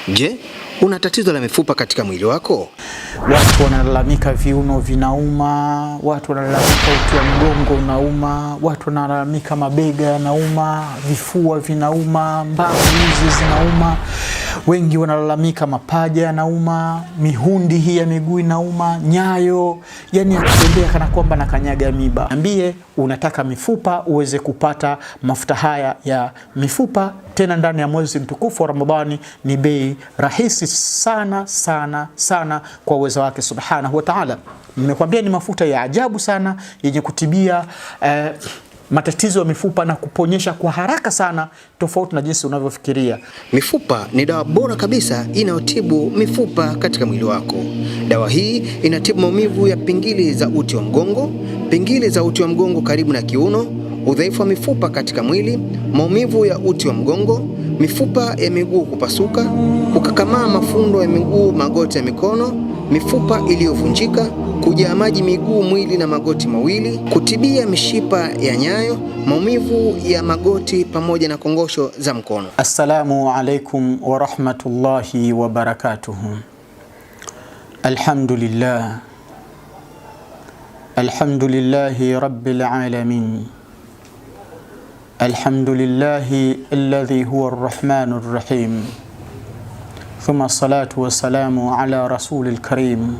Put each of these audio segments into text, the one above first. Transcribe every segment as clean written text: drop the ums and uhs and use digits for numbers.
Je, una tatizo la mifupa katika mwili wako? Watu wanalalamika viuno vinauma, watu wanalalamika uti wa mgongo unauma, watu wanalalamika mabega yanauma, vifua vinauma, mbavu hizi zinauma. Wengi wanalalamika mapaja yanauma, mihundi hii ya miguu inauma, nyayo, yani akitembea kana kwamba na kanyaga miba. Niambie unataka mifupa uweze kupata mafuta haya ya mifupa, tena ndani ya mwezi mtukufu wa Ramadhani. Ni bei rahisi sana sana sana kwa uwezo wake subhanahu wa ta'ala. Nimekwambia ni mafuta ya ajabu sana yenye kutibia matatizo ya mifupa na kuponyesha kwa haraka sana, tofauti na jinsi unavyofikiria. Mifupa ni dawa bora kabisa inayotibu mifupa katika mwili wako. Dawa hii inatibu maumivu ya pingili za uti wa mgongo, pingili za uti wa mgongo karibu na kiuno, udhaifu wa mifupa katika mwili, maumivu ya uti wa mgongo, mifupa ya miguu kupasuka, kukakamaa mafundo ya miguu, magoti ya mikono, mifupa iliyovunjika, kujaa maji miguu, mwili na magoti mawili, kutibia mishipa ya nyayo, maumivu ya magoti pamoja na kongosho za mkono. Assalamu alaikum wa rahmatullahi wa barakatuh. Alhamdulillah. Alhamdulillahi rabbil alamin. Alhamdulillahi alladhi huwa arrahmanur rahim. Thumma salatu wa salamu ala rasulil karim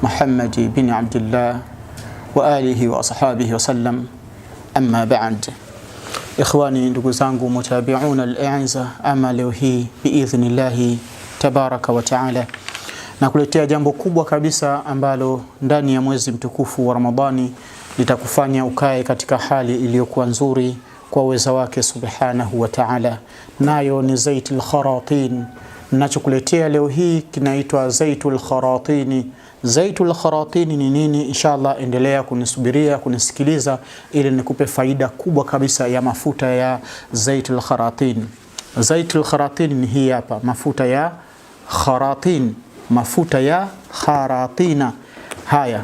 Muhammad bin Abdullah wa alihi wa ashabihi wa sallam. Amma ba'd. Ikhwani, ndugu zangu mutabi'una al-a'izza, ama leo hii biidhnillahi tabaraka wa ta'ala na kuletea jambo kubwa kabisa ambalo ndani ya mwezi mtukufu wa Ramadhani litakufanya ukae katika hali iliyokuwa nzuri kwa uwezo wake subhanahu wa ta'ala. Nayo ni zaitul kharatin. Ninachokuletea leo hii kinaitwa zaitul kharatini. Zaitul kharatini ni nini? Inshallah endelea kunisubiria, kunisikiliza ili nikupe faida kubwa kabisa ya mafuta ya zaitul kharatin. Zaitul kharatin ni hii hapa, mafuta ya kharatin, mafuta ya kharatina. Haya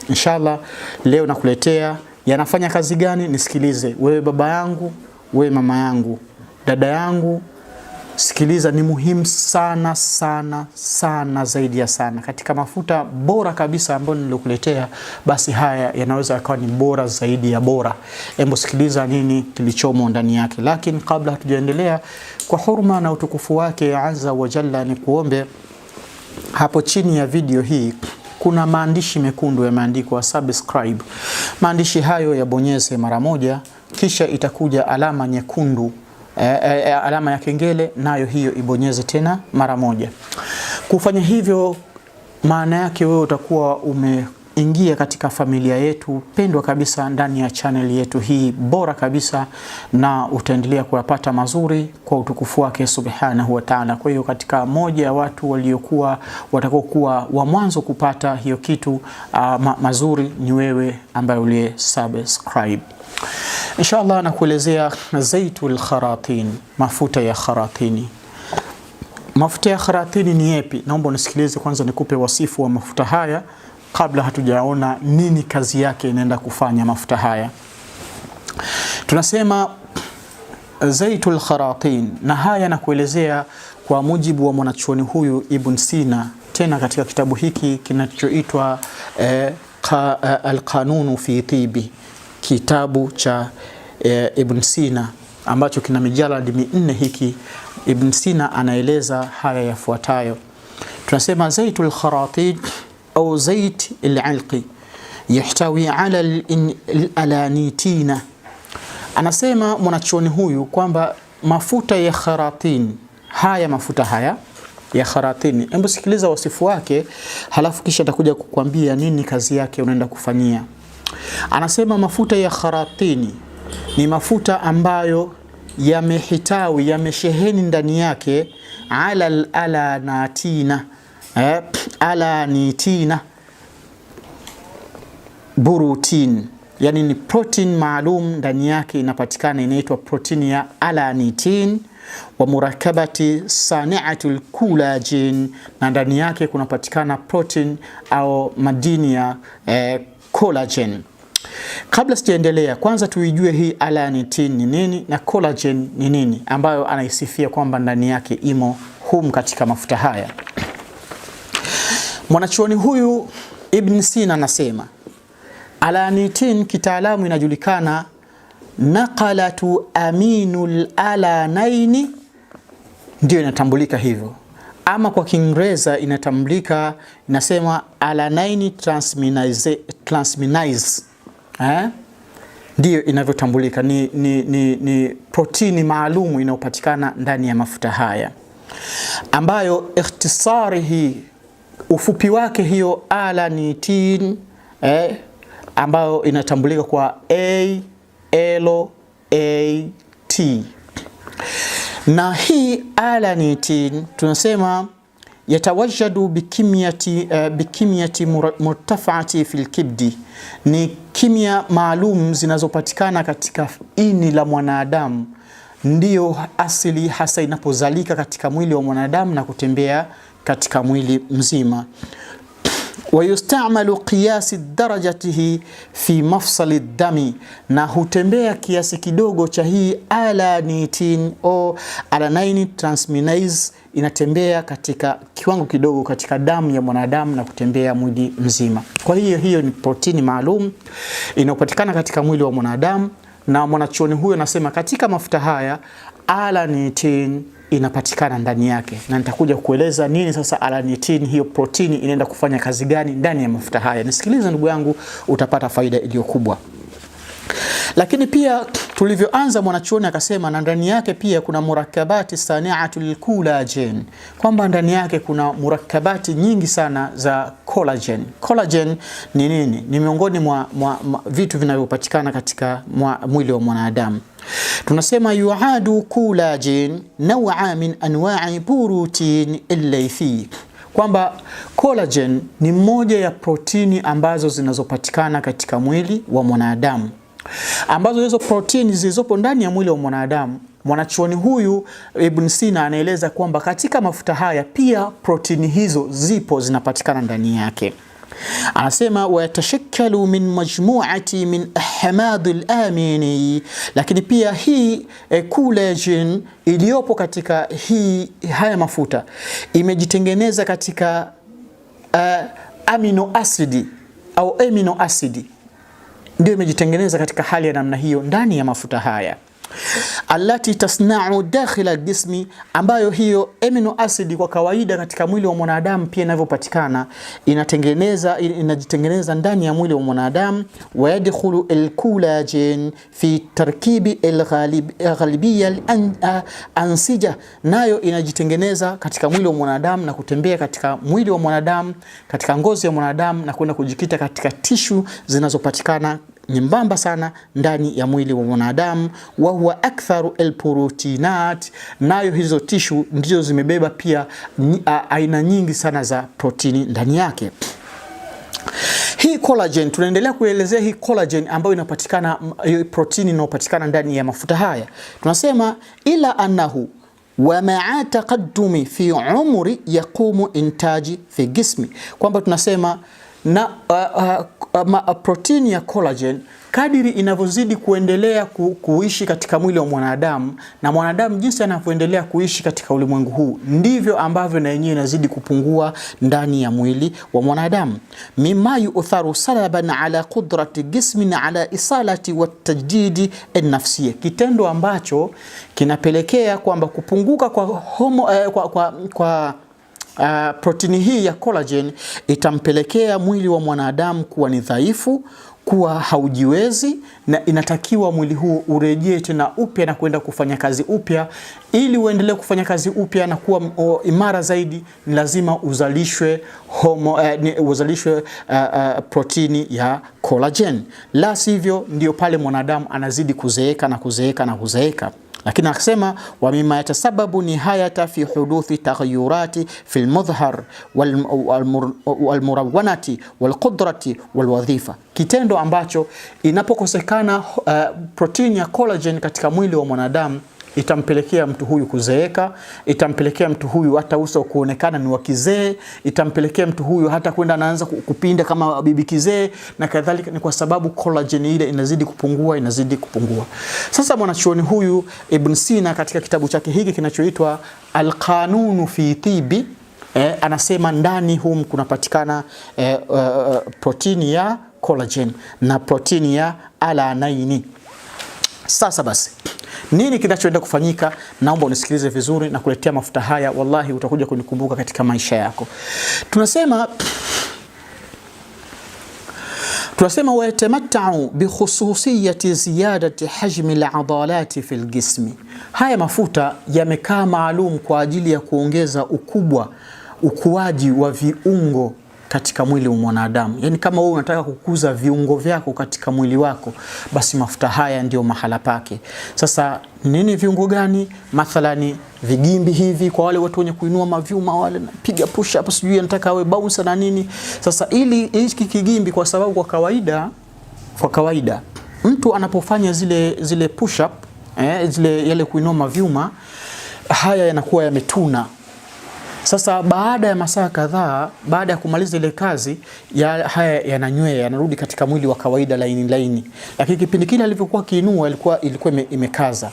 inshallah leo nakuletea yanafanya kazi gani. Nisikilize wewe baba yangu, wewe mama yangu, dada yangu, sikiliza, ni muhimu sana sana sana zaidi ya sana. Katika mafuta bora kabisa ambayo nilokuletea, basi haya yanaweza yakawa ni bora zaidi ya bora. Hebu sikiliza nini kilichomo ndani yake. Lakini kabla hatujaendelea, kwa huruma na utukufu wake azza wa jalla, ni kuombe hapo chini ya video hii kuna maandishi mekundu yameandikwa subscribe. Maandishi hayo yabonyeze mara moja, kisha itakuja alama nyekundu, alama ya kengele, nayo hiyo ibonyeze tena mara moja. Kufanya hivyo maana yake wewe utakuwa umeingia katika familia yetu pendwa kabisa ndani ya channel yetu hii bora kabisa, na utaendelea kuyapata mazuri kwa utukufu wake subhanahu wa ta'ala. Kwa hiyo katika moja ya watu watakokuwa wa mwanzo kupata hiyo kitu mazuri ni wewe ambaye uliye subscribe. Inshallah nakuelezea zaitul kharatin, mafuta ya kharatini. Mafuta ya kharatini ni yapi? Naomba unisikilize kwanza nikupe wasifu wa mafuta haya kabla hatujaona nini kazi yake inaenda kufanya mafuta haya. Tunasema zaitul kharatin, na haya nakuelezea kwa mujibu wa mwanachuoni huyu Ibn Sina, tena katika kitabu hiki kinachoitwa Al-Qanun fi Tibi, kitabu cha Ibn Sina ambacho kina mijaladi 4 hiki. Ibn Sina anaeleza haya yafuatayo. Tunasema zaitul kharatin au zait al-alqi yahtawi ala al-alanitina. Anasema mwanachuoni huyu kwamba mafuta ya kharatin, haya mafuta haya ya kharatini, hebu sikiliza wasifu wake, halafu kisha atakuja kukwambia nini kazi yake unaenda kufanyia. Anasema mafuta ya kharatini ni mafuta ambayo yamehitawi, yamesheheni ndani yake ala al-alanatina, alanitina, burutin, yani ni protein maalum ndani yake inapatikana, inaitwa protein ya alanitin, wa murakabati sani'atul collagen, na ndani yake kunapatikana protein au madini ya collagen. Kabla sijaendelea, kwanza tuijue hii alanitin ni nini na collagen ni nini, ambayo anaisifia kwamba ndani yake imo katika mafuta haya. Mwanachuoni huyu Ibn Sina anasema alanitin kitaalamu inajulikana naqalatu aminul alanaini, ndio inatambulika hivyo, ama kwa Kiingereza inatambulika inasema alanaini transminase, ndio inavyotambulika. Ni protini maalumu inayopatikana ndani ya mafuta haya, ambayo ikhtisari hii, ufupi wake hiyo alanitin, ambayo inatambulika kwa ALAT. Na hii alanitin tunasema yatawajadu bikimiyati murtafaati fil kibdi, ni kimia maalum zinazopatikana katika ini la mwanadamu, ndiyo asili hasa inapozalika katika mwili wa mwanadamu na kutembea katika mwili mzima. Wayustamalu qiyasi darajatihi fi mafsali dami, na hutembea kiasi kidogo cha hii alanitin au alanine transminase, inatembea katika kiwango kidogo katika damu ya mwanadamu na kutembea mwili mzima. Kwa hiyo ni protini maalum inayopatikana katika mwili wa mwanadamu, na mwanachuoni huyo anasema katika mafuta haya alanitin inapatikana ndani yake, na nitakuja kueleza nini sasa alanitin, hiyo protini inaenda kufanya kazi gani ndani ya mafuta haya. Nisikilize ndugu yangu, utapata faida iliyo kubwa. Lakini pia tulivyoanza, mwanachuoni akasema na ndani yake pia kuna murakabati sani'atul collagen, kwamba ndani yake kuna murakabati nyingi sana za collagen. Collagen ni nini? Ni miongoni mwa vitu vinavyopatikana katika mwili wa mwanadamu. Tunasema yuadu collagen naw'a min anwa'i protein al-laythi, kwamba collagen ni moja ya protini ambazo zinazopatikana katika mwili wa mwanadamu, ambazo hizo protini zilizopo ndani ya mwili wa mwanadamu. Mwanachuoni huyu Ibn Sina anaeleza kwamba katika mafuta haya pia protini hizo zipo, zinapatikana ndani yake. Anasema wayatashakkalu min majmu'ati min ahmadil amini, lakini pia hii collagen iliyopo katika haya mafuta imejitengeneza katika amino acid au amino acid, ndio imejitengeneza katika hali ya namna hiyo ndani ya mafuta haya. Allati tasna'u dakhila jismi, ambayo hiyo amino acid kwa kawaida katika mwili wa mwanadamu pia inavyopatikana inajitengeneza ndani ya mwili wa mwanadamu. Wa yadkhulu al-collagen fi tarkibi al-ghalibiyya al-ansija, nayo inajitengeneza katika mwili wa mwanadamu na kutembea katika mwili wa mwanadamu, katika ngozi ya mwanadamu, na kwenda kujikita katika tishu zinazopatikana nyembamba sana ndani ya mwili wa mwanadamu. Wa huwa aktharu alproteinat, nayo hizo tishu ndizo zimebeba pia aina nyingi sana za protini ndani yake. Hii collagen, tunaendelea kuelezea hii collagen ambayo inapatikana, protini inayopatikana ndani ya mafuta haya. Tunasema ila annahu wa ma'a taqaddumi fi umri yaqumu intaji fi jismi, kwamba tunasema na protini ya collagen kadiri inavyozidi kuendelea kuishi katika mwili wa mwanadamu, na mwanadamu jinsi anavyoendelea kuishi katika ulimwengu huu, ndivyo ambavyo na yenyewe inazidi kupungua ndani ya mwili wa mwanadamu. Mimma yu'tharu salaban ala qudrati jismin ala isalati wa tajdidi an-nafsiyya, kitendo ambacho kinapelekea kwamba kupunguka kwa protini hii ya collagen itampelekea mwili wa mwanadamu kuwa ni dhaifu, kuwa haujiwezi, na inatakiwa mwili huu urejee tena upya na kwenda kufanya kazi upya. Ili uendelee kufanya kazi upya na kuwa imara zaidi, ni lazima uzalishwe protini ya collagen, la sivyo ndio pale mwanadamu anazidi kuzeeka na kuzeeka na kuzeeka. Lakini akasema wa mimma yatasababu nihayata fi huduthi taghayyurati fi almudhhar walmurawwanati walqudrati walwadhifa, kitendo ambacho inapokosekana protini ya collagen katika mwili wa mwanadamu itampelekea mtu huyu kuzeeka, itampelekea mtu huyu hata uso kuonekana ni wa kizee, itampelekea mtu huyu hata kwenda anaanza kupinda kama bibi kizee na kadhalika. Ni kwa sababu collagen ile inazidi kupungua. Sasa mwanachuoni huyu Ibn Sina katika kitabu chake hiki kinachoitwa Al-Qanun fi Tibi, anasema ndani humu kunapatikana protini ya collagen na protini ya alanaini. Sasa basi, nini kinachoenda kufanyika? Naomba unisikilize vizuri na kuletea mafuta haya, wallahi utakuja kunikumbuka katika maisha yako. Tunasema wayatamatta'u bi khususiyati ziyadati hajmi al-'adalati fi al-jism. Haya mafuta yamekaa maalum kwa ajili ya kuongeza ukuaji wa viungo katika mwili wa mwanadamu. Yani kama wewe unataka kukuza viungo vyako katika mwili wako, basi mafuta haya ndio mahala pake. Sasa nini viungo gani? Mathalani vigimbi hivi kwa wale watu wenye kuinua mavyuma, wale piga push up, sijui anataka awe bouncer na nini. Sasa ili hiki kigimbi, kwa sababu kwa kawaida mtu anapofanya zile push up, yale kuinua mavyuma, haya yanakuwa yametuna. Sasa baada ya masaa kadhaa, baada ya kumaliza ile kazi, haya yananywea, yanarudi katika mwili wa kawaida laini. Lakini kipindi kile alivyokuwa kiinua ilikuwa imekaza.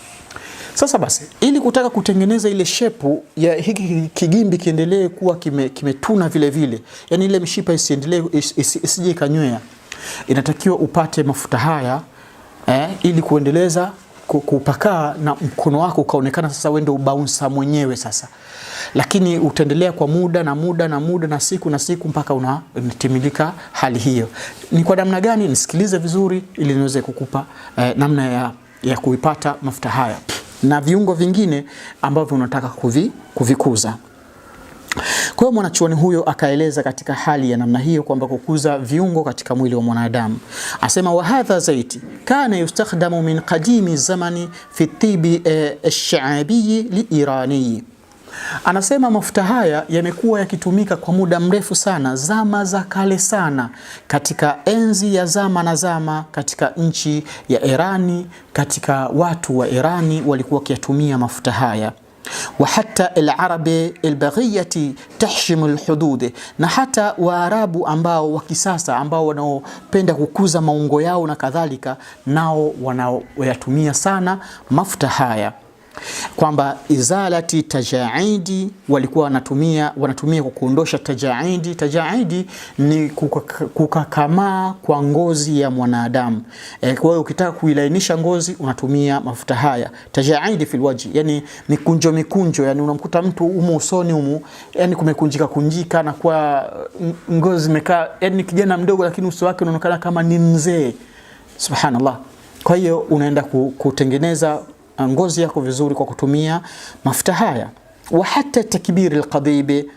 Sasa basi, ili kutaka kutengeneza ile shepu ya hiki kigimbi kiendelee kuwa kimetuna vile, yani ile mishipa isije kanywea, inatakiwa upate mafuta haya ili kuendeleza kupakaa na mkono wako ukaonekana sasa wewe ndio ubaunsa mwenyewe sasa. Lakini utaendelea kwa muda na siku mpaka unatimilika hali hiyo. Ni kwa namna gani? Nisikilize vizuri ili niweze kukupa namna ya kuipata mafuta haya na viungo vingine ambavyo unataka kuvikuza. Kwa hiyo mwanachuoni huyo akaeleza katika hali ya namna hiyo kwamba kukuza viungo katika mwili wa mwanadamu. Asema wa hadha zaiti kana yustakhdamu min qadimi zamani fi tibi ash-sha'abi li-irani. Anasema mafuta haya yamekuwa yakitumika kwa muda mrefu sana, zama za kale sana, katika enzi ya zama katika nchi ya Irani, katika watu wa Irani walikuwa wakiyatumia mafuta haya. Wa hatta al-arabi al-baghiyati tahshimu al-hudud, na hata Waarabu ambao wa kisasa ambao wanaopenda kukuza maungo yao na kadhalika, nao wanayatumia sana mafuta haya, kwamba izalati tajaidi, walikuwa wanatumia kuondosha tajaidi. Tajaidi ni kukakamaa kwa ngozi ya mwanadamu. Kwa hiyo ukitaka kuilainisha ngozi unatumia mafuta haya. Tajaidi fil waji, yani mikunjo, yani unamkuta mtu usoni yani kumekunjika na kwa ngozi imekaa, yani kijana mdogo lakini uso wake unaonekana kama ni mzee. Subhanallah. Kwa hiyo unaenda kutengeneza ngozi yako vizuri kwa kutumia mafuta haya. Wa hata takbir alqadibi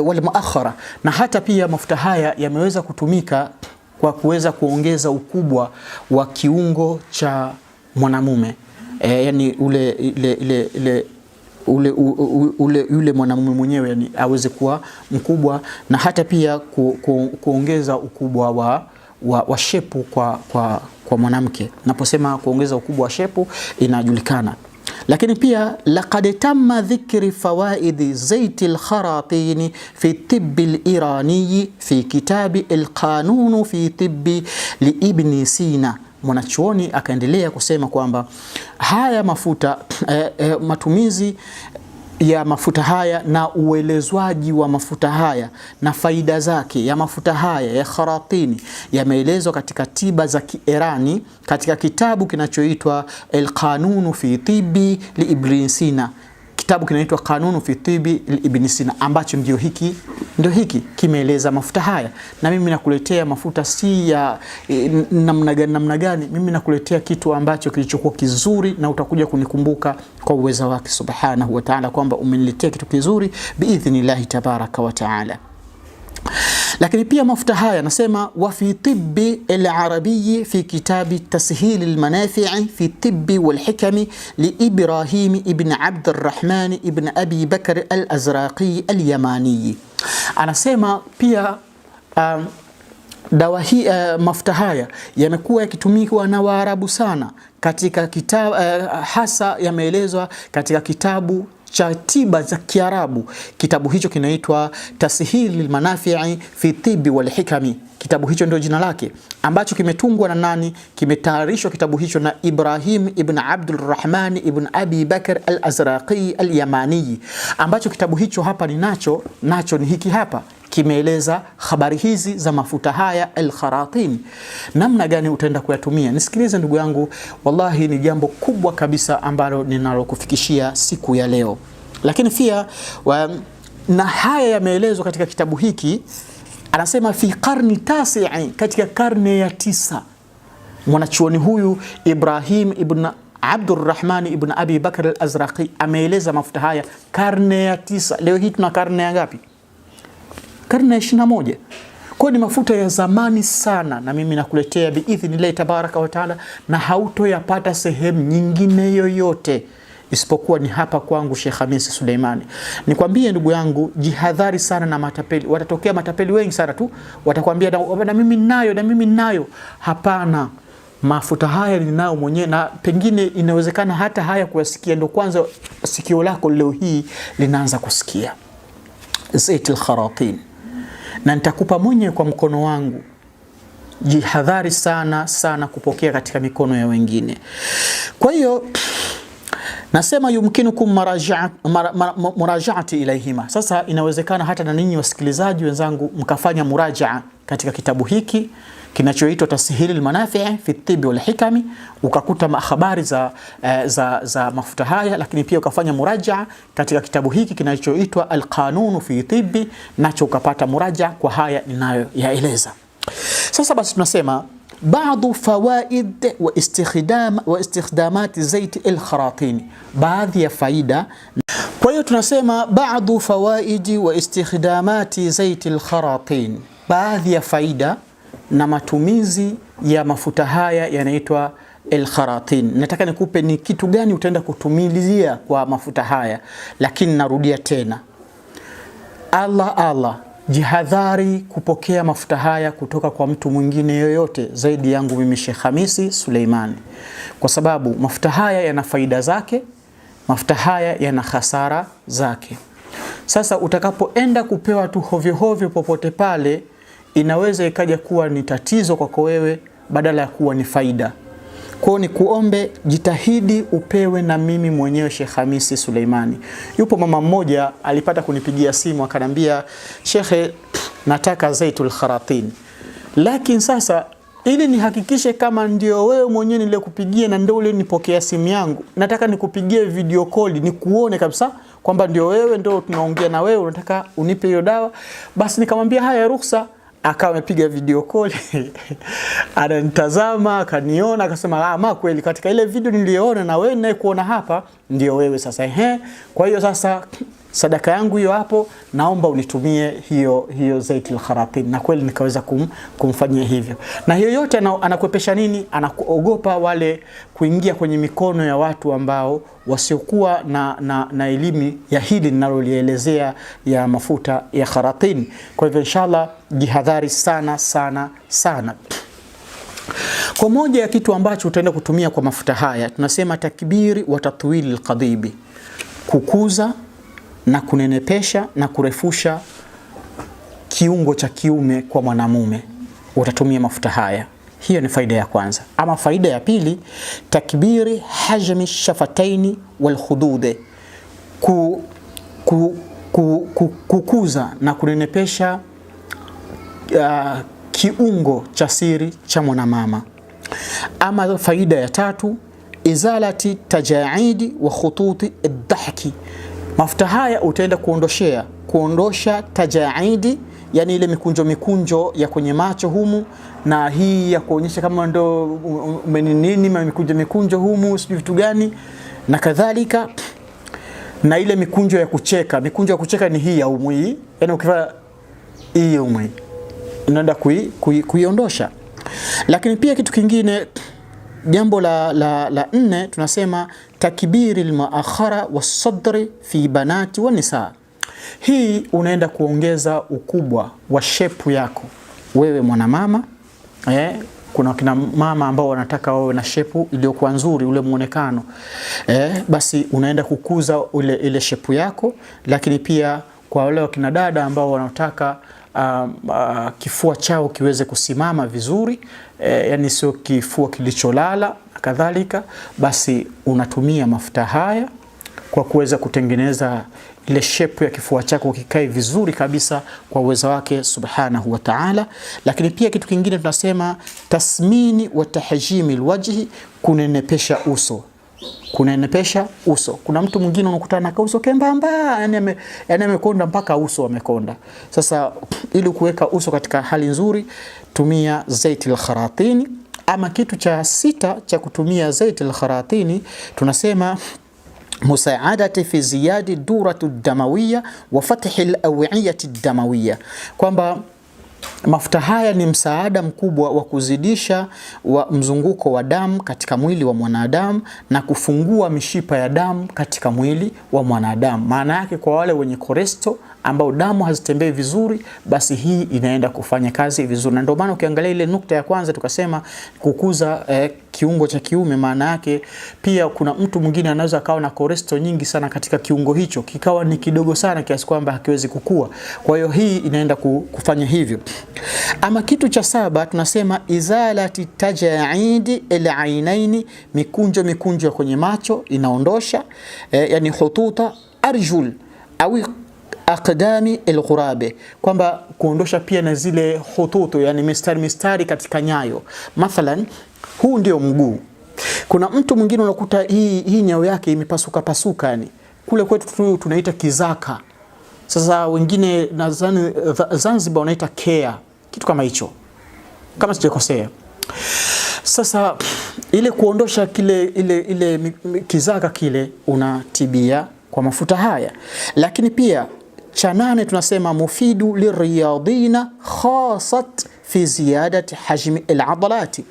wal muakhara, na hata pia mafuta haya yameweza kutumika kwa kuweza kuongeza ukubwa wa kiungo cha mwanamume, yani yule mwanamume mwenyewe, yani aweze kuwa mkubwa, na hata pia kuongeza ukubwa wa shepu kwa mwanamke. Naposema kuongeza ukubwa wa shepu inajulikana. Lakini pia laqad tamma dhikri fawaidi zaiti al-kharatin fi tibbi al-irani fi kitabi al-qanun fi tibbi li Ibn Sina. Mwanachuoni akaendelea kusema kwamba haya mafuta matumizi ya mafuta haya na uelezwaji wa mafuta haya na faida zake ya mafuta haya ya kharatini yameelezwa katika tiba za Kiirani katika kitabu kinachoitwa Al-Qanun fi Tibi li Ibn Sina. Kitabu kinaitwa Qanun fi Tibi li Ibn Sina, ambacho ndio hiki kimeeleza mafuta haya. Na mimi nakuletea mafuta si ya namna gani, mimi nakuletea kitu ambacho kilichokuwa kizuri, na utakuja kunikumbuka kwa uwezo wake subhanahu wa ta'ala kwamba umeniletea kitu kizuri biidhnillahi tabaraka wa ta'ala. Lakini pia mafuta haya nasema wa fi tibbi al-arabi fi kitabi tashil al-manafi' fi tibbi wal hikami li Ibrahim ibn Abd al-Rahman ibn Abi Bakr al-Azraqi al-Yamani. Anasema pia dawa hii mafuta haya yamekuwa yakitumiwa na Waarabu sana katika kitabu, hasa yameelezwa katika kitabu cha tiba za Kiarabu. Kitabu hicho kinaitwa Tashilul Manafi'i fi Tibbi wal Hikami. Kitabu hicho ndio jina lake, ambacho kimetungwa na nani? Kimetayarishwa kitabu hicho na Ibrahim ibn Abdul Rahman ibn Abi Bakr al-Azraqi al-Yamani, ambacho kitabu hicho hapa nacho ni hiki hapa. Kimeeleza habari hizi za mafuta haya al-kharatin, namna gani utaenda kuyatumia. Nisikilize ndugu yangu, wallahi ni jambo kubwa kabisa ambalo ninalokufikishia siku ya leo. Lakini pia na haya yameelezwa katika kitabu hiki. Anasema fi qarni tasi'i, katika karne ya 9, mwanachuoni huyu Ibrahim ibn Abdurrahman ibn Abi Bakr al-Azraqi ameeleza mafuta haya karne ya 9. Leo hii tuna karne ya ngapi? Karne ya 21. Kwa ni mafuta ya zamani sana, na mimi nakuletea biidhnillah tabaraka wa taala, na hautoyapata sehemu nyingine yoyote isipokuwa ni hapa kwangu Sheikh Khamis Suleimani. Nikwambie ndugu yangu, jihadhari sana na matapeli. Watatokea matapeli wengi sana tu, watakwambia na mimi ninayo. Hapana, mafuta haya ninao mwenyewe, na pengine inawezekana hata haya kuyasikia ndo kwanza sikio lako leo hii linaanza kusikia. Zaitul kharatin, na nitakupa mwenyewe kwa mkono wangu. Jihadhari sana sana kupokea katika mikono ya wengine. Kwa hiyo nasema yumkinukum murajaati ilaihima. Sasa inawezekana hata na ninyi wasikilizaji wenzangu mkafanya murajaa katika kitabu hiki kinachoitwa Tashilul Manafi' fi Tibbi wal Hikami, ukakuta habari za mafuta haya, lakini pia ukafanya murajaa katika kitabu hiki kinachoitwa Al-Qanun fi Tibbi, nacho ukapata murajaa kwa haya ninayoyaeleza. Sasa basi tunasema baadhi fawaid wa istikhdamat zait al-kharatin, baadhi ya faida. Kwa hiyo tunasema baadhi fawaid wa istikhdamat zait al-kharatin, baadhi ya faida na matumizi ya mafuta haya yanaitwa al-kharatin. Nataka nikupe ni kitu gani utaenda kutumilizia kwa mafuta haya, lakini narudia tena, Allah jihadhari kupokea mafuta haya kutoka kwa mtu mwingine yoyote zaidi yangu mimi Sheikh Khamis Suleimani, kwa sababu mafuta haya yana faida zake, mafuta haya yana hasara zake. Sasa utakapoenda kupewa tu hovyo hovyo popote pale, inaweza ikaja kuwa ni tatizo kwako wewe badala ya kuwa ni faida. Kwa ni kuombe jitahidi upewe na mimi mwenyewe Sheikh Khamis Suleimani. Yupo mama mmoja alipata kunipigia simu akanambia, Sheikh, nataka zaitul kharatin, lakini sasa ili nihakikishe kama ndio wewe mwenyewe nilikupigia na ndio ule nipokea simu yangu, nataka nikupigie video call nikuone kabisa kwamba ndio wewe, ndio tunaongea na wewe, unataka unipe hiyo dawa. Basi nikamwambia haya, ruhusa. Akawa amepiga video call ananitazama, akaniona, akasema ma kweli katika ile video niliyoona na wewe naye kuona hapa ndio wewe sasa. Kwa hiyo sasa sadaka yangu hiyo hapo, naomba unitumie hiyo zaitul kharatin. Na kweli nikaweza kumfanyia hivyo. Na hiyo yote anakuepesha nini? Anakuogopa wale kuingia kwenye mikono ya watu ambao wasiokuwa na elimu ya hili ninalolielezea ya mafuta ya kharatin. Kwa hivyo inshallah jihadhari sana sana sana. Kwa moja ya kitu ambacho utaenda kutumia kwa mafuta haya, tunasema takbiri wa tatwili alqadibi, kukuza na kunenepesha na kurefusha kiungo cha kiume kwa mwanamume, utatumia mafuta haya. Hiyo ni faida ya kwanza. Ama faida ya pili, takbiri hajmi shafataini wal khudude, kukuza na kunenepesha kiungo cha siri cha mwanamama. Ama faida ya tatu, izalati tajaidi wa khututi ad-dahki, mafuta haya utaenda kuondosha tajaidi, yani ile mikunjo ya kwenye macho humu, na hii ya kuonyesha kama ndo umeninini mikunjo humu sijui vitu gani na kadhalika, na ile mikunjo ya kucheka ni hii ya umu hii, yani ukifanya hii ya umu unaenda kuiondosha. Lakini pia kitu kingine, jambo la nne, tunasema takbiri al-muakhara was-sadri fi banati wa nisa. Hii unaenda kuongeza ukubwa wa shepu yako wewe mwanamama, kuna kina mama ambao wanataka wawe na shepu iliyokuwa nzuri, ule muonekano, basi unaenda kukuza ile shepu yako. Lakini pia kwa wale wakina dada ambao wanataka kifua chao kiweze kusimama vizuri, yani sio kifua kilicholala kadhalika, basi unatumia mafuta haya kwa kuweza kutengeneza ile shepu ya kifua chako kikae vizuri kabisa kwa uwezo wake subhanahu wa ta'ala. Lakini pia kitu kingine tunasema tasmini wa tahjimi alwajhi, kunenepesha uso. Kunenepesha uso. Kuna mtu mwingine unakutana na uso kembamba, yani amekonda mpaka uso amekonda. Sasa ili kuweka uso katika hali nzuri, tumia zaiti al-kharatini. Ama kitu cha 6 cha kutumia zaiti al-kharatini tunasema musaadati fi ziyadi duratu damawiyya wa fathi al-aw'iyati damawiyya, kwamba mafuta haya ni msaada mkubwa wa kuzidisha wa mzunguko wa damu katika mwili wa mwanadamu na kufungua mishipa ya damu katika mwili wa mwanadamu. Maana yake kwa wale wenye cholesterol ambao damu hazitembei vizuri, basi hii inaenda kufanya kazi vizuri. Na ndio maana ukiangalia ile nukta ya kwanza tukasema kukuza kiungo cha kiume, maana yake pia kuna mtu mwingine anaweza akawa na cholesterol nyingi sana katika kiungo hicho, kikawa ni kidogo sana kiasi kwamba hakiwezi kukua. Kwa hiyo hii inaenda kufanya hivyo. Ama kitu cha 7 tunasema izalati tajaidi al-ainaini, mikunjo kwenye macho inaondosha, yani hututa arjul au aqdami al-ghurabe, kwamba kuondosha pia na zile hututu, yani mistari katika nyayo. Mathalan, huu ndio mguu. Kuna mtu mwingine unakuta hii nyayo yake imepasuka, yani kule kwetu tunaita kizaka. Sasa wengine nadhani Zanzibar wanaita kea, kitu kama hicho, kama sijakosea. Sasa ile kuondosha ile kizaka kile unatibia kwa mafuta haya. Lakini pia cha 8 tunasema mufidu liriyadina khasat fi ziyadati hajmi al-adalati.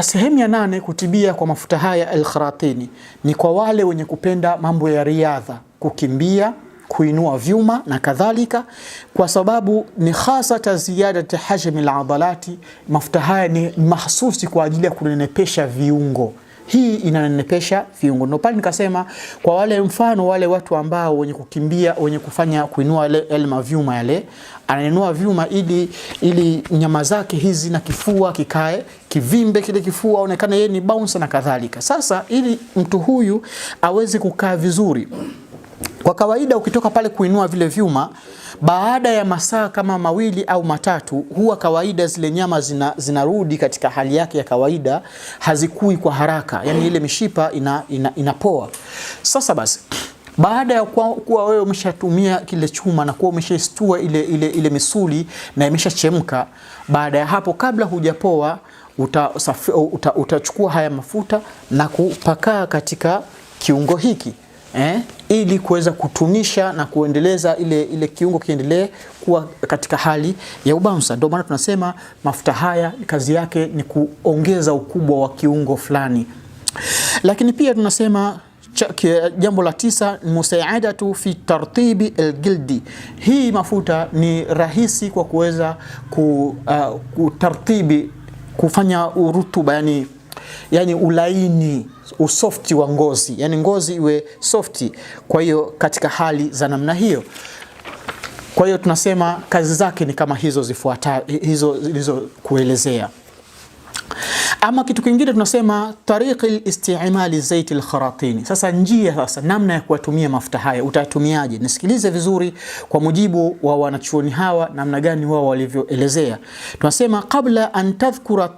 Sehemu ya 8 kutibia kwa mafuta haya al-kharatini ni kwa wale wenye kupenda mambo ya riadha, kukimbia, kuinua vyuma na kadhalika, kwa sababu ni hasata ziyadati hajmi al-adalati. Mafuta haya ni mahsusi kwa ajili ya kunenepesha viungo. Hii inanenepesha viungo. Ndio pale nikasema kwa wale mfano wale watu ambao wenye kukimbia, wenye kufanya kuinua yale mavyuma yale, anainua vyuma ili nyama zake hizi na kifua kikae kivimbe, kile kifua aonekane yeye ni bouncer na kadhalika. Sasa ili mtu huyu aweze kukaa vizuri, kwa kawaida ukitoka pale kuinua vile vyuma, baada ya masaa kama 2 au 3, huwa kawaida zile nyama zinarudi katika hali yake ya kawaida, hazikui kwa haraka, yani ile mishipa inapoa. Sasa basi baada ya kuwa wewe umeshatumia kile chuma na kuwa umeshastua ile misuli na imeshachemka, baada ya hapo, kabla hujapoa, utachukua haya mafuta na kupaka katika kiungo hiki, ili kuweza kutunisha na kuendeleza ile kiungo kiendelee kuwa katika hali ya ubouncer. Ndio maana tunasema mafuta haya kazi yake ni kuongeza ukubwa wa kiungo fulani. Lakini pia tunasema jambo la 9, musaadatu fi tartibi al-jildi. Hii mafuta ni rahisi kwa kuweza kutartibi, kufanya urutuba, yani ulaini, usofti wa ngozi, yani ngozi iwe softi. Kwa hiyo katika hali za namna hiyo, kwa hiyo tunasema kazi zake ni kama hizo zilizo kuelezea. Ama kitu kingine tunasema tariqi istimali zaiti al-kharatini. Sasa njia, namna ya kutumia mafuta haya utatumiaje? Nisikilize vizuri kwa mujibu wa wanachuoni hawa namna gani wao walivyoelezea. Tunasema qabla an tadhkura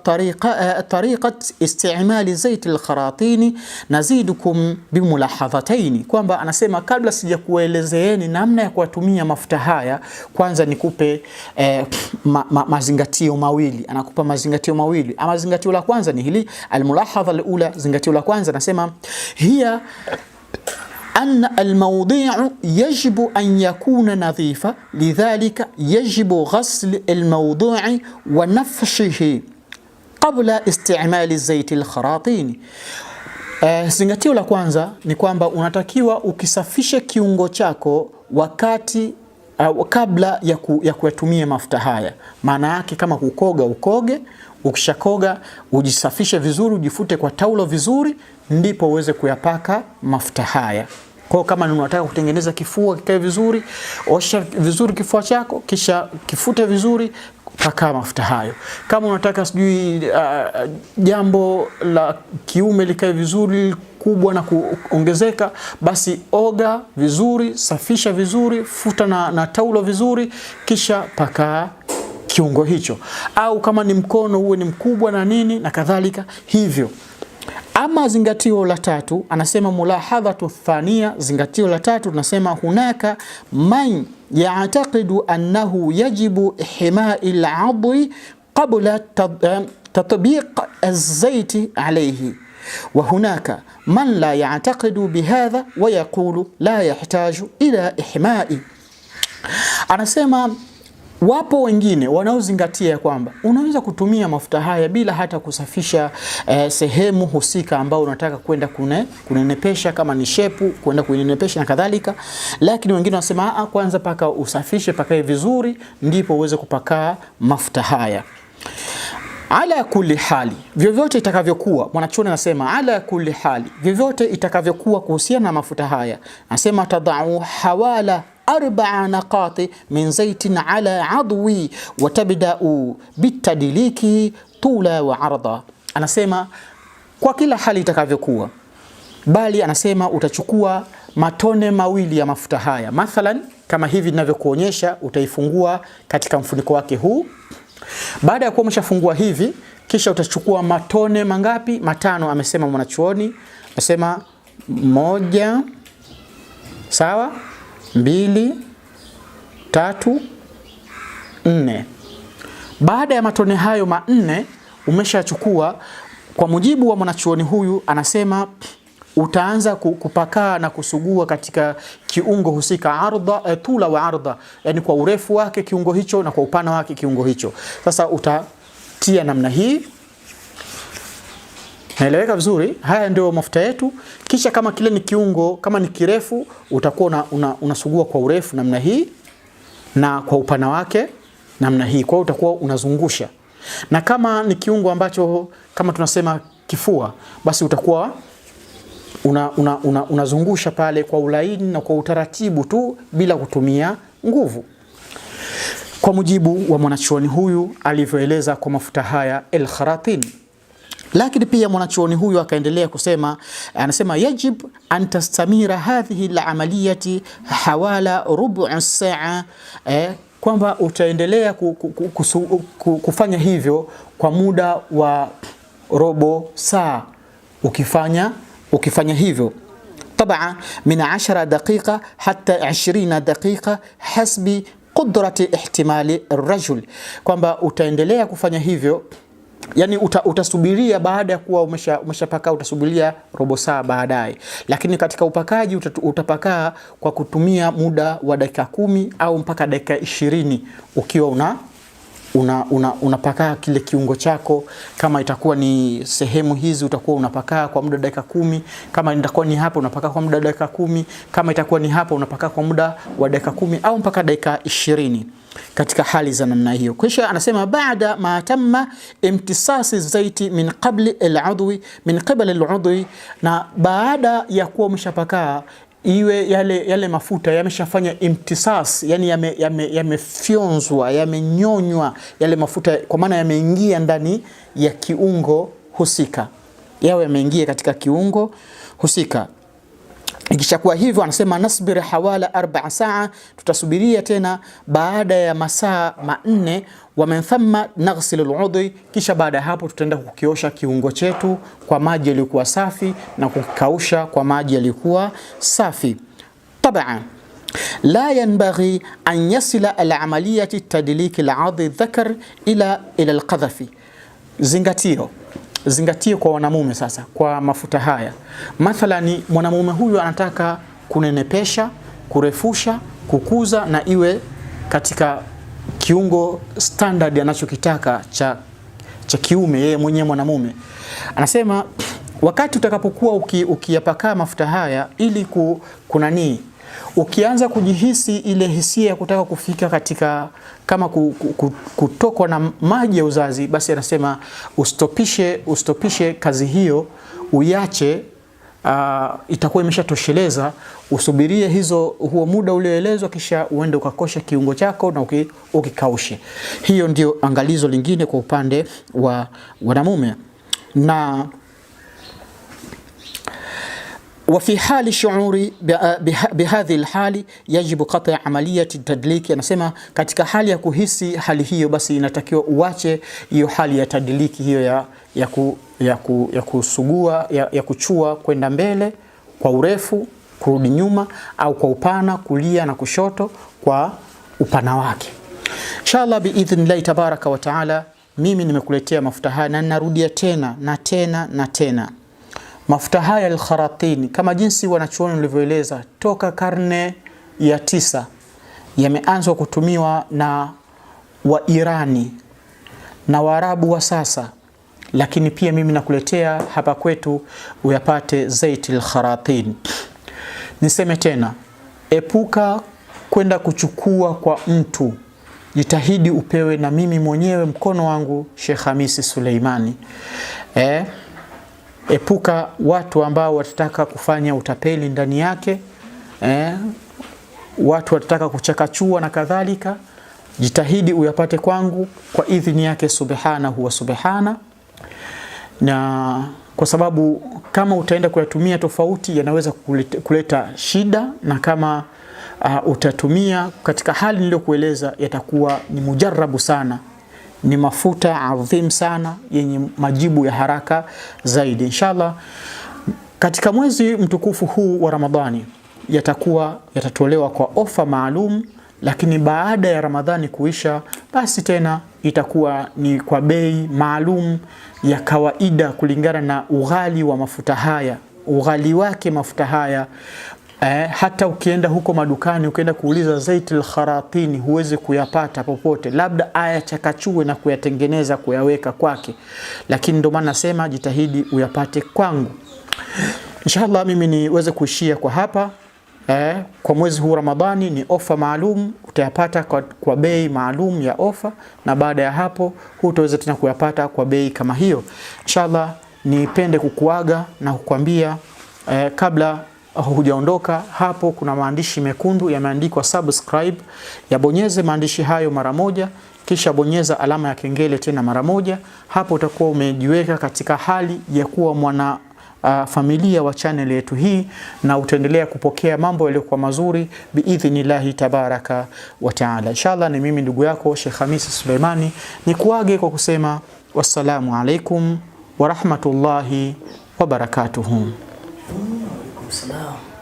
tariqat istimali zaiti al-kharatini nazidukum bimulahadhataini, kwamba anasema kabla sija kuelezeeni namna ya kutumia mafuta haya, kwanza nikupe mazingatio mawili. Anakupa mazingatio mawili. Ama zingatio la kwanza ni hili, almulahadha alula. Zingatio la kwanza nasema hiya anna almawdi'u yajibu an yakuna nadhifa, lidhalika yajibu ghasl almawdi'i wa nafshihi qabla istimali zaiti alkharatini. Zingatio la kwanza ni kwamba unatakiwa ukisafishe kiungo chako wakati kabla ya kuyatumia mafuta haya. Maana yake kama kukoga, ukoge, ukishakoga ujisafishe vizuri, ujifute kwa taulo vizuri, ndipo uweze kuyapaka mafuta haya. Kwa kama unataka kutengeneza kifua kikae vizuri, osha vizuri kifua chako, kisha kifute vizuri, paka mafuta hayo. Kama unataka sijui jambo la kiume likae vizuri, kubwa na kuongezeka, basi oga vizuri, safisha vizuri, futa na taulo vizuri, kisha paka kiungo hicho. Au kama ni mkono uwe ni mkubwa na nini na kadhalika hivyo. Ama zingatio la tatu, anasema mulahadhatu thania, zingatio la tatu tunasema hunaka man ya'taqidu annahu yajibu ihma'i al-'adwi qabla tatbiq az-zayt alayhi, wa hunaka man la ya'taqidu bihadha wa yaqulu la yahtaju ila ihma'i. Anasema wapo wengine wanaozingatia kwamba unaweza kutumia mafuta haya bila hata kusafisha sehemu husika ambao unataka kwenda kunenepesha, kama ni shepu kwenda kunenepesha na kadhalika. Lakini wengine wanasema kwanza paka usafishe, pakae vizuri, ndipo uweze kupaka mafuta haya. Ala kulli hali, vyovyote itakavyokuwa, mwanachuoni anasema ala kulli hali, vyovyote itakavyokuwa kuhusiana na mafuta haya, anasema tadau hawala 4 naqati min zaitin ala adwi wa tabda'u bitadliki tula wa arda. Anasema kwa kila hali itakavyokuwa, bali anasema utachukua matone mawili ya mafuta haya. Mathalan kama hivi ninavyokuonyesha, utaifungua katika mfuniko wake huu. Baada ya kuwa umeshafungua hivi, kisha utachukua matone mangapi? 5 amesema mwanachuoni. Anasema 1, sawa, 2, 3, 4. Baada ya matone hayo 4 umeshachukua, kwa mujibu wa mwanachuoni huyu anasema utaanza kupakaa na kusugua katika kiungo husika, arda tula wa arda, yani kwa urefu wake kiungo hicho na kwa upana wake kiungo hicho. Sasa utatia namna hii. Naeleweka vizuri? Haya ndio mafuta yetu. Kisha kama kile ni kiungo, kama ni kirefu, utakuwa unasugua kwa urefu namna hii na kwa upana wake namna hii. Kwa hiyo utakuwa unazungusha. Na kama ni kiungo ambacho kama tunasema kifua, basi utakuwa unazungusha pale kwa ulaini na kwa utaratibu tu bila kutumia nguvu, kwa mujibu wa mwanachuoni huyu alivyoeleza kwa mafuta haya al-kharatin. Lakini pia mwanachuoni huyu akaendelea kusema, anasema yajib an tastamira hadhihi al-amaliyati hawala rubu' saa, kwamba utaendelea kufanya hivyo kwa muda wa robo saa ukifanya hivyo. Tabaa min 10 daqiqa hatta 20 daqiqa hasbi qudrati ihtimali ar-rajul, kwamba utaendelea kufanya hivyo, yani utasubiria baada ya kuwa umeshapaka, utasubiria robo saa baadaye. Lakini katika upakaji utapakaa kwa kutumia muda wa dakika 10 au mpaka dakika 20 ukiwa unapakaa kile kiungo chako. Kama itakuwa ni sehemu hizi utakuwa unapakaa kwa muda dakika 10, kama itakuwa ni hapa unapakaa kwa muda dakika 10, kama itakuwa ni hapa unapakaa kwa muda wa dakika 10 au mpaka dakika 20 katika hali za namna hiyo. Kisha anasema baada ma tamma imtisasi zaiti min qabli al-udwi min qabla al-udwi, na baada ya kuwa umeshapakaa iwe yale mafuta yameshafanya imtisas, yani yamefyonzwa, yamenyonywa yale mafuta, kwa maana yameingia ndani ya kiungo husika, yawe yameingia katika kiungo husika. Ikishakuwa hivyo anasema nasbir hawala 4 saa, tutasubiria tena baada ya masaa 4, wa min thumma naghsil al-udhi, kisha baada hapo tutaenda kukiosha kiungo chetu kwa maji yaliokuwa safi na kukausha kwa maji yaliokuwa safi. Tabaan la yanbaghi an yasila al-amaliyati tadlik al-'adhi dhakar ila al-qadhafi. Zingatio kwa wanamume sasa kwa mafuta haya. Mathalani mwanamume huyu anataka kunenepesha, kurefusha, kukuza na iwe katika kiungo standard anachokitaka cha kiume yeye mwenyewe mwanamume. Anasema wakati utakapokuwa ukiyapaka mafuta haya ili ukianza kujihisi ile hisia ya kutaka kufika katika kama kutokwa na maji ya uzazi, basi anasema ustopishe kazi hiyo, uiache. Itakuwa imeshatosheleza, usubirie huo muda ulioelezwa, kisha uende ukakosha kiungo chako na ukikaushe. Hiyo ndio angalizo lingine kwa upande wa wanamume. Na وفي حال الشعور بهذه الحال يجب قطع عملية التدليك. anasema katika hali ya kuhisi hali hiyo, basi inatakiwa uache hiyo hali ya tadliki, hiyo ya kusugua, ya kuchua kwenda mbele kwa urefu, kurudi nyuma, au kwa upana, kulia na kushoto kwa upana wake. Inshallah biidhnillah tabaraka wa taala, mimi nimekuletea mafuta haya na ninarudia tena na tena na tena. Mafuta haya al-Kharatin, kama jinsi wanachuoni walivyoeleza, toka karne ya 9 yameanzwa kutumiwa na Wairani na Waarabu wa sasa, lakini pia mimi nakuletea hapa kwetu uyapate zaiti al-Kharatin. Niseme tena, epuka kwenda kuchukua kwa mtu, jitahidi upewe na mimi mwenyewe mkono wangu Sheikh Hamisi Suleimani. Epuka watu ambao watataka kufanya utapeli ndani yake, watu watataka kuchakachua na kadhalika. Jitahidi uyapate kwangu kwa idhini yake subhanahu wa subhana, na kwa sababu kama utaenda kuyatumia tofauti yanaweza kuleta shida, na kama utatumia katika hali niliyokueleza yatakuwa ni mujarrabu sana, ni mafuta adhim sana yenye majibu ya haraka zaidi. Inshallah katika mwezi mtukufu huu wa Ramadhani yatatolewa kwa ofa maalum, lakini baada ya Ramadhani kuisha, basi tena itakuwa ni kwa bei maalum ya kawaida kulingana na ughali wa mafuta haya. Ughali wake mafuta haya, hata ukienda huko madukani ukienda kuuliza zaiti al-Kharatin huwezi kuyapata popote, labda aya chakachue na kuyatengeneza kuyaweka kwake, lakini ndio maana nasema jitahidi uyapate kwangu. Inshallah mimi niweze kuishia kwa hapa. Kwa mwezi huu Ramadhani ni ofa maalum, utayapata kwa bei maalum ya ofa, na baada ya hapo hutaweza tena kuyapata kwa bei kama hiyo. Inshallah nipende kukuaga na kukwambia kabla hujaondoka hapo, kuna maandishi mekundu yameandikwa subscribe, yabonyeze maandishi hayo mara moja, kisha bonyeza alama ya kengele tena mara moja. Hapo utakuwa umejiweka katika hali ya kuwa mwana familia wa channel yetu hii, na utaendelea kupokea mambo yaliyokuwa mazuri biidhnillahi tabaraka wa taala. Inshallah ni mimi ndugu yako Sheikh Hamisi Suleimani, nikuage kwa kusema wassalamu alaikum wa rahmatullahi wa barakatuhu. Salam.